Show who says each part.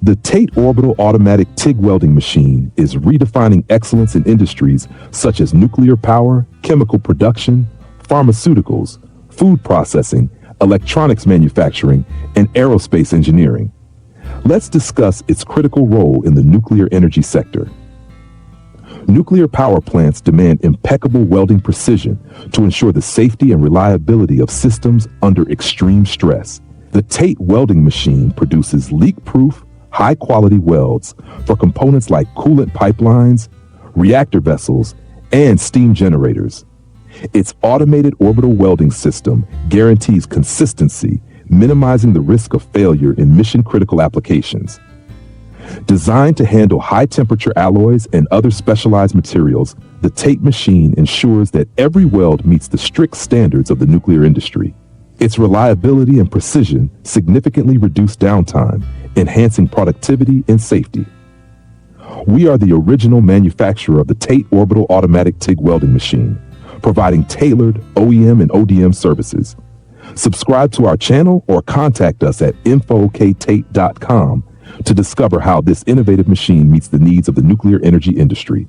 Speaker 1: The TATE Orbital Automatic TIG Welding Machine is redefining excellence in industries such as nuclear power, chemical production, pharmaceuticals, food processing, electronics manufacturing, and aerospace engineering. Let's discuss its critical role in the nuclear energy sector. Nuclear power plants demand impeccable welding precision to ensure the safety and reliability of systems under extreme stress. The TATE welding machine produces leak-proof, high-quality welds for components like coolant pipelines, reactor vessels, and steam generators. Its automated orbital welding system guarantees consistency, minimizing the risk of failure in mission-critical applications. Designed to handle high-temperature alloys and other specialized materials, the TATE machine ensures that every weld meets the strict standards of the nuclear industry. Its reliability and precision significantly reduce downtime, enhancing productivity and safety. We are the original manufacturer of the TATE Orbital Automatic TIG Welding Machine, providing tailored OEM and ODM services. Subscribe to our channel or contact us at info@ktate.com to discover how this innovative machine meets the needs of the nuclear energy industry.